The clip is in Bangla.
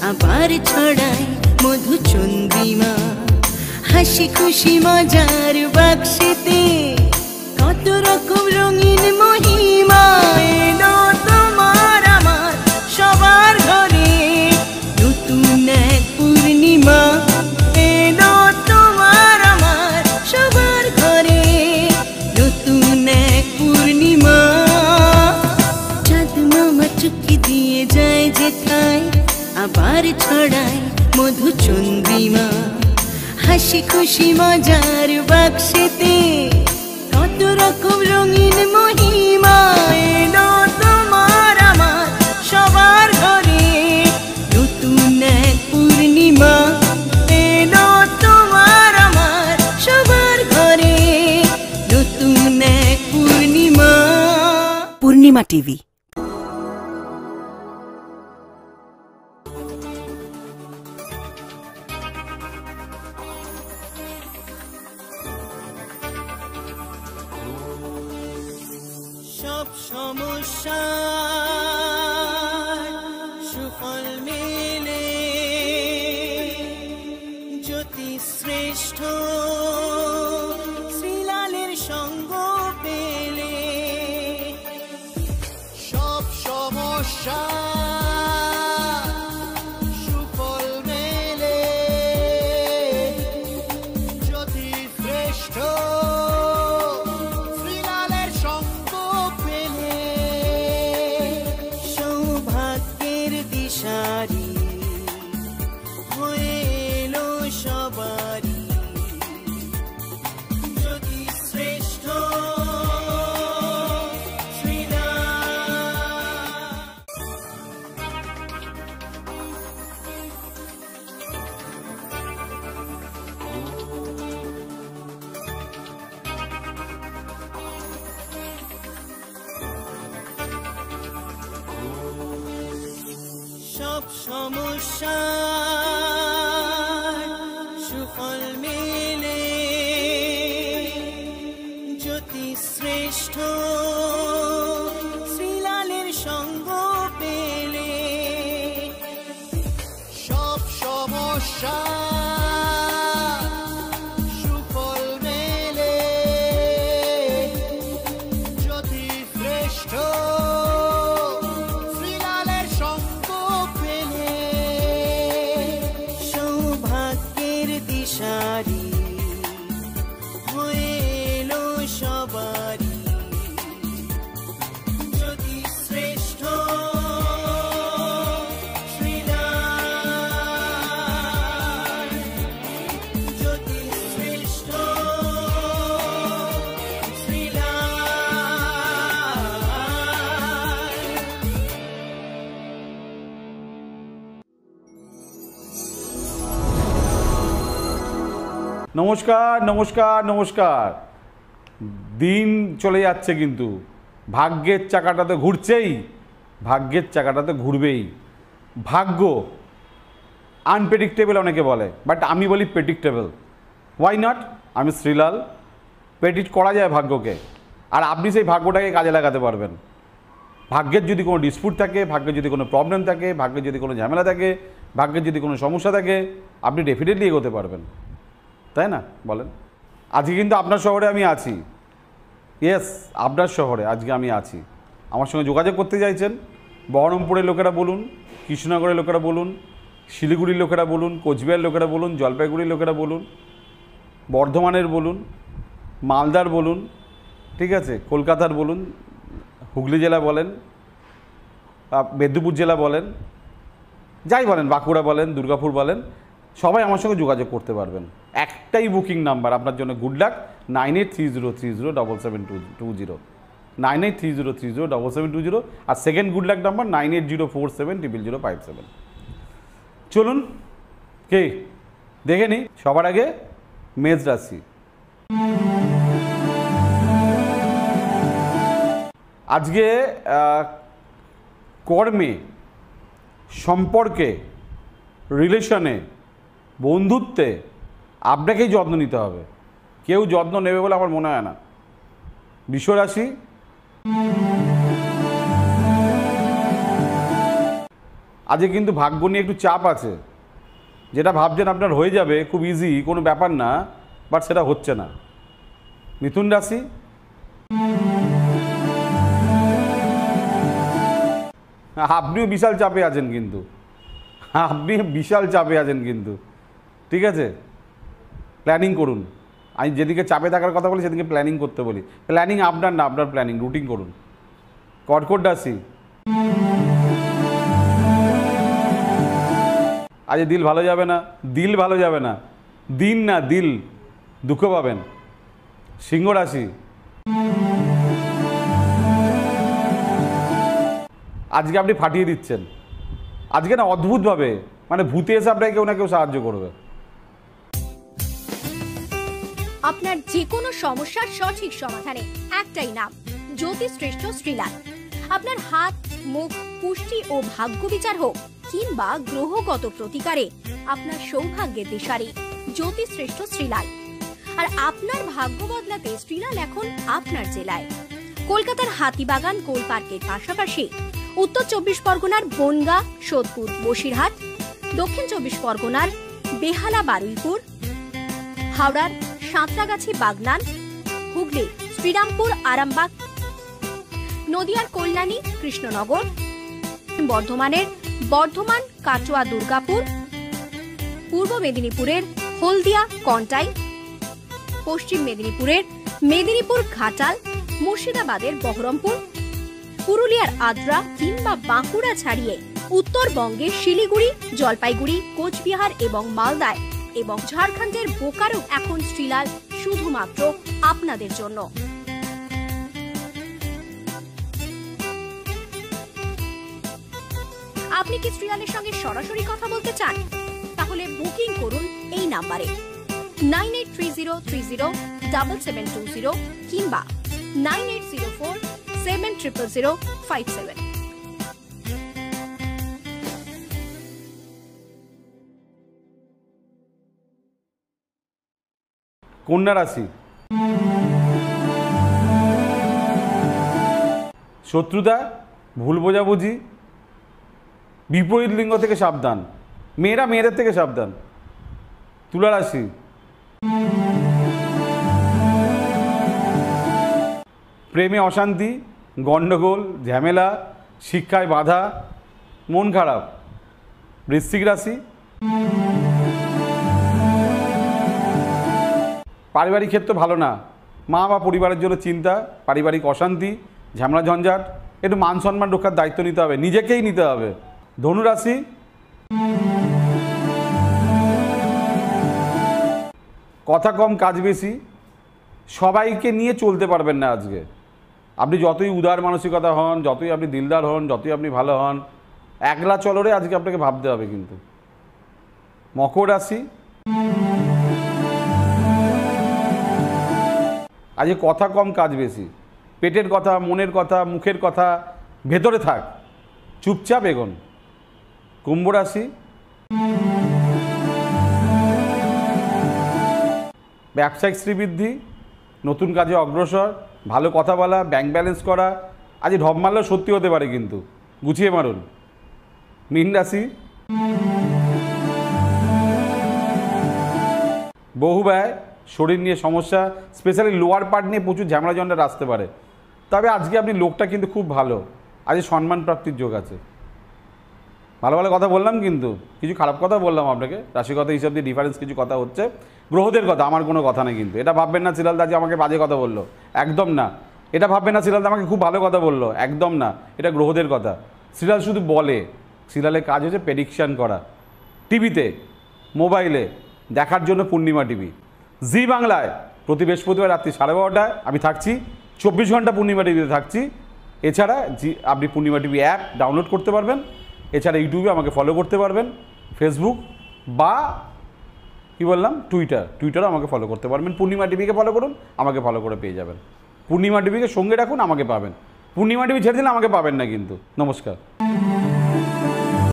আবার ছড়ায় মধুচন্দ্রিমা, হাসি খুশি মজার বাক্সেতে কত রকম রঙিন মহিমা। এলো তোমার আমার সবার ঘরে নতুন এক পূর্ণিমা, এলো তোমার আমার সবার ঘরে নতুন এক পূর্ণিমা। চাঁদ মামা চুক্তি দিয়ে যায় যেথায়, আবার ছড়ায় মধুচন্দ্রিমা, হাসি খুশি মজার বাক্সেতে কত রকম রঙিন মহিমা। এলো তোমার আমার সবার ঘরে নতুন এক পূর্ণিমা, এলো তোমার আমার সবার ঘরে নতুন এক পূর্ণিমা। পূর্ণিমা টিভি। সব সমস্যা সুফল মেলে জ্যোতি শ্রেষ্ঠ শ্রীলালের সঙ্গ পেলে। সব সমস্যা সুফল মেলে জ্যোতি শ্রেষ্ঠ শ্রীলালের সঙ্গ পেলে। সৌভাগ্যের দিশারি হয়ে এলো সবারই জ্যোতি শ্রেষ্ঠ সব সমস্যা সুফল মেলে জ্যোতি শ্রেষ্ঠ শ্রীলালের সঙ্গ পেলে। সব সমস্যা সুফল মেলে জ্যোতি শ্রেষ্ঠ শ্রীলালের সঙ্গ পেলে। সৌভাগ্যের দিশারি হয়ে এলো সবারই জ্যোতি শ্রেষ্ঠ শ্রীলাল, জ্যোতি শ্রেষ্ঠ নমস্কার নমস্কার নমস্কার। দিন চলে যাচ্ছে কিন্তু ভাগ্যের চাকাটা তো ঘুরছেই, ভাগ্যের চাকাটা তো ঘুরবেই। ভাগ্য আনপ্রেডিক্টেবল অনেকে বলে, বাট আমি বলি প্রেডিক্টেবল। Why not? আমি শ্রীলাল। প্রেডিক্ট করা যায় ভাগ্যকে, আর আপনি সেই ভাগ্যটাকে কাজে লাগাতে পারবেন। ভাগ্যের যদি কোনো ডিসপুট থাকে, ভাগ্যের যদি কোনো প্রবলেম থাকে, ভাগ্যের যদি কোনো ঝামেলা থাকে, ভাগ্যের যদি কোনো সমস্যা থাকে, আপনি ডেফিনেটলি এগোতে পারবেন, তাই না? বলেন। আজকে কিন্তু আপনার শহরে আমি আছি। ইয়েস, আপনার শহরে আজকে আমি আছি। আমার সঙ্গে যোগাযোগ করতে চাইছেন বহরমপুরের লোকেরা বলুন, কৃষ্ণনগরের লোকেরা বলুন, শিলিগুড়ির লোকেরা বলুন, কোচবিহার লোকেরা বলুন, জলপাইগুড়ির লোকেরা বলুন, বর্ধমানের বলুন, মালদার বলুন, ঠিক আছে, কলকাতার বলুন, হুগলি জেলা বলেন, মেদিনীপুর জেলা বলেন, যাই বলেন, বাঁকুড়া বলেন, দুর্গাপুর বলেন, সবাই আমার সঙ্গে যোগাযোগ করতে পারবেন। একটাই বুকিং নাম্বার আপনার জন্য, গুড লাক, 9830307720, 9830307720, আর সেকেন্ড গুড লাক নাম্বার 9804700057। চলুন কে দেখে নিই। সবার আগে মেষ রাশি। আজকে কর্মে, সম্পর্কে, রিলেশনে, বন্ধুত্বে আপনাকেই যত্ন নিতে হবে। কেউ যত্ন নেবে বলে আমার মনে হয় না। বৃষ রাশি। আজকে কিন্তু ভাগ্য নিয়ে একটু চাপ আছে। যেটা ভাবছেন আপনার হয়ে যাবে খুব ইজি, কোনো ব্যাপার না, বাট সেটা হচ্ছে না। মিথুন রাশি, আপনিও বিশাল চাপে আছেন কিন্তু, আপনি বিশাল চাপে আছেন কিন্তু, ঠিক আছে? প্ল্যানিং করুন। আমি যেদিকে চাপে থাকার কথা বলি সেদিকে প্ল্যানিং করতে বলি। প্ল্যানিং আপনার না, আপনার প্ল্যানিং রুটিন করুন। কর্কট রাশি, আজ দিল ভালো যাবে না, দিল ভালো যাবে না, দিন না দিল, দুঃখ পাবেন। সিংহ রাশি, আজকে আপনি ফাটিয়ে দিচ্ছেন। আজকে না অদ্ভুতভাবে মানে ভূতে এসে আপনাকে কেউ না কেউ সাহায্য করবে। আপনার যে কোনো সমস্যার সঠিক সমাধানে একটাই নাম, জ্যোতিষশ্রেষ্ঠ শ্রীলাল। আপনার হাত, মুখ, পুষ্টি ও ভাগ্য বিচার হোক কিংবা গ্রহগত প্রতিকারে আপনার সৌভাগ্যের দিশারি জ্যোতিষশ্রেষ্ঠ শ্রীলাল। আর আপনার ভাগ্য বদলাতে শ্রীলাল এখন আপনার জেলায়। কলকাতার হাতিবাগান কোল পার্কের পাশাপাশি উত্তর 24 পরগনার বনগাঁ, সোদপুর, বসিরহাট, দক্ষিণ 24 পরগনার বেহালা, বারুইপুর, হাওড়ার সাঁতরাগাছি, বাগনান, হুগলি, শ্রীরামপুর, আরামবাগ, নদিয়ার কল্যাণী, কৃষ্ণনগর, বর্ধমানের বর্ধমান, কাটোয়া, দুর্গাপুর, পূর্ব মেদিনীপুরের হলদিয়া, কন্টাই, পশ্চিম মেদিনীপুরের মেদিনীপুর, ঘাটাল, মুর্শিদাবাদের বহরমপুর, পুরুলিয়ার আদ্রা কিংবা বাঁকুড়া ছাড়িয়ে উত্তরবঙ্গের শিলিগুড়ি, জলপাইগুড়ি, কোচবিহার এবং মালদায় এবং ঝাড়খণ্ডের বোকারো এখন শ্রীলাল শুধুমাত্র আপনাদের জন্য। আপনি কি শ্রীলালের সঙ্গে সরাসরি কথা বলতে চান? তাহলে বুকিং করুন এই নাম্বারে 9830307720 কিংবা 9804700057। কন্যা রাশি, শত্রুতা, ভুল বোঝাবুঝি, বিপরীত লিঙ্গ থেকে সাবধান, মেয়েরা মেয়েদের থেকে সাবধান। তুলা রাশি, প্রেমে অশান্তি, গণ্ডগোল, ঝামেলা, শিক্ষায় বাধা, মন খারাপ। বৃশ্চিক রাশি, পারিবারিক ক্ষেত্র ভালো না, মা বা পরিবারের জন্য চিন্তা, পারিবারিক অশান্তি, ঝামেলা ঝঞ্ঝাট, একটু মান সম্মান রক্ষার দায়িত্ব নিতে হবে, নিজেকেই নিতে হবে। ধনু রাশি, কথা কম কাজ বেশি, সবাইকে নিয়ে চলতে পারবেন না আজকে। আপনি যতই উদার মানসিকতা হন, যতই আপনি দিলদার হন, যতই আপনি ভালো হন, একলা চলরে আজকে আপনাকে ভাবতে হবে কিন্তু। মকর রাশি, আজকে কথা কম কাজ বেশি, পেটের কথা, মনের কথা, মুখের কথা ভেতরে থাক, চুপচাপ এগোন। কুম্ভ রাশি, ব্যবসায়িক শ্রীবৃদ্ধি, নতুন কাজে অগ্রসর, ভালো কথা বলা, ব্যাংক ব্যালেন্স করা, আজ ঢপ মারলেও সত্যি হতে পারে কিন্তু, গুছিয়ে মারুন। মীন রাশি, বহু ব্যয়, শরীর নিয়ে সমস্যা, স্পেশালি লোয়ার পার্ট নিয়ে প্রচুর ঝামেলা ঝঞ্ঝাট আসতে পারে। তবে আজকে আপনি লোকটা কিন্তু খুব ভালো, আজ সম্মান প্রাপ্তির যোগ আছে। ভালো ভালো কথা বললাম কিন্তু, কিছু খারাপ কথা বললাম আপনাকে, রাশিগত হিসাব দিয়ে ডিফারেন্স কিছু কথা হচ্ছে, গ্রহদের কথা, আমার কোনো কথা নেই কিন্তু। এটা ভাববেন না শ্রীলাল দা যে আমাকে বাজে কথা বললো, একদম না। এটা ভাববেন না শ্রীলাল দা আমাকে খুব ভালো কথা বললো, একদম না। এটা গ্রহদের কথা। শ্রীলাল শুধু বলে, শ্রীলালের কাজ হচ্ছে প্রেডিকশান করা। টিভিতে, মোবাইলে দেখার জন্য পূর্ণিমা টিভি, জি বাংলায় প্রতি বৃহস্পতিবার রাত্রি 12:30টায় আমি থাকছি, 24 ঘন্টা পূর্ণিমা টিভিতে থাকছি। এছাড়া আপনি পূর্ণিমা টিভি অ্যাপ ডাউনলোড করতে পারবেন। এছাড়া ইউটিউবে আমাকে ফলো করতে পারবেন, ফেসবুক বা কি বললাম টুইটারও আমাকে ফলো করতে পারবেন। পূর্ণিমা টিভিকে ফলো করুন, আমাকে ফলো করে পেয়ে যাবেন। পূর্ণিমা টিভিকে সঙ্গে রাখুন, আমাকে পাবেন। পূর্ণিমা টিভি ছেড়ে দিলে আমাকে পাবেন না কিন্তু। নমস্কার।